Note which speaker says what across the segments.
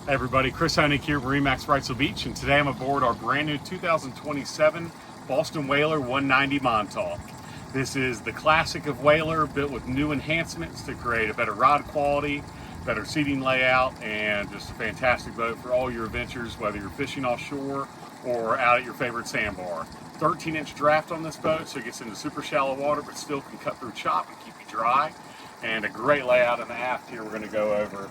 Speaker 1: Hey everybody, Chris Honig here, MarineMax Wrightsville Beach, and today I'm aboard our brand new 2027 Boston Whaler 190 Montauk. This is the classic of Whaler, built with new enhancements to create a better rod quality, better seating layout, and just a fantastic boat for all your adventures, whether you're fishing offshore or out at your favorite sandbar. 13-inch draft on this boat, so it gets into super shallow water, but still can cut through chop and keep you dry. And a great layout in the aft here we're going to go over.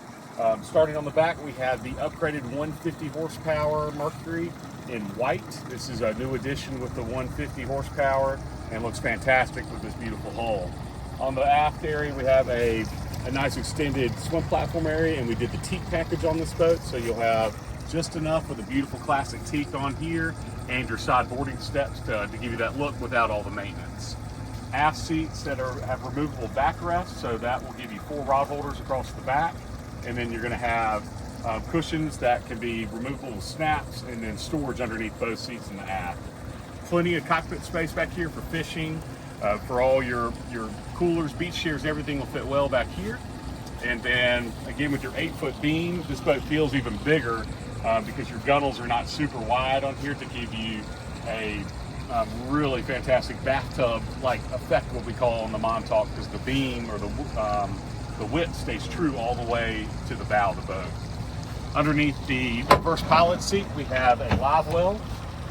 Speaker 1: Starting on the back, we have the upgraded 150 horsepower Mercury in white. This is a new addition with the 150 horsepower and looks fantastic with this beautiful hull. On the aft area, we have a nice extended swim platform area, and we did the teak package on this boat, so you'll have just enough with a beautiful classic teak on here and your side boarding steps to give you that look without all the maintenance. Aft seats that have removable backrests, so that will give you 4 rod holders across the back. And then you're going to have cushions that can be removable with snaps, and then storage underneath both seats in the aft. Plenty of cockpit space back here for fishing, for all your coolers, beach chairs, everything will fit well back here. And then again, with your 8-foot beam, this boat feels even bigger because your gunnels are not super wide on here to give you a really fantastic bathtub-like effect, what we call on the Montauk, because the beam or the width stays true all the way to the bow of the boat. Underneath the reverse pilot seat, we have a live well,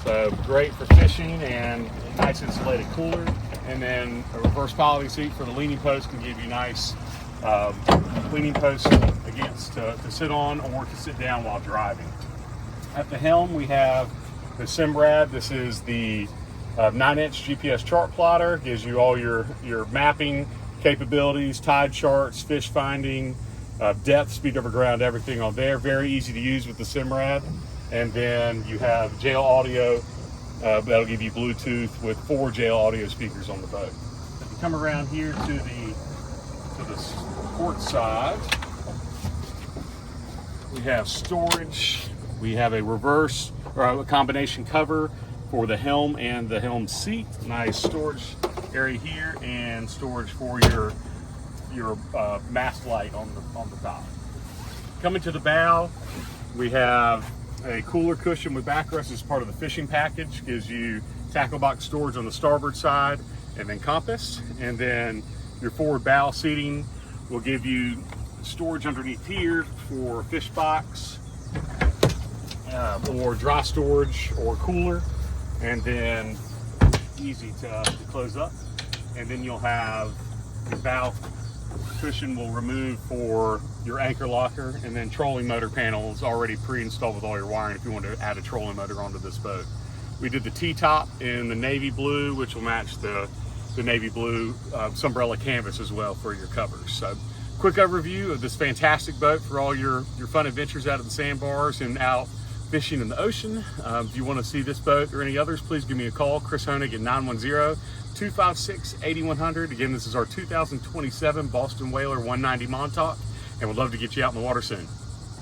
Speaker 1: so great for fishing and a nice insulated cooler. And then a reverse piloting seat for the leaning post can give you nice leaning post against to sit on or to sit down while driving. At the helm, we have the Simrad. This is the 9-inch GPS chart plotter. Gives you all your mapping capabilities, tide charts, fish finding, depth, speed over ground, everything on there. Very easy to use with the Simrad. And then you have JL audio, that'll give you Bluetooth with 4 JL audio speakers on the boat. If you come around here to the port side, we have storage. We have a reverse or a combination cover for the helm and the helm seat. Nice storage area here, and storage for your mast light on the top. Coming to the bow, we have a cooler cushion with backrest as part of the fishing package. Gives you tackle box storage on the starboard side, and then compass. And then your forward bow seating will give you storage underneath here for fish box, or dry storage or cooler. And then easy to close up. And then you'll have your bow cushion will remove for your anchor locker, and then trolling motor panel is already pre-installed with all your wiring if you want to add a trolling motor onto this boat. We did the T-top in the navy blue, which will match the navy blue Sunbrella canvas as well for your covers. So quick overview of this fantastic boat for all your fun adventures out of the sandbars and out fishing in the ocean. If you want to see this boat or any others, please give me a call, Chris Honig at 910-256-8100. Again, this is our 2027 Boston Whaler 190 Montauk, and we'd love to get you out in the water soon.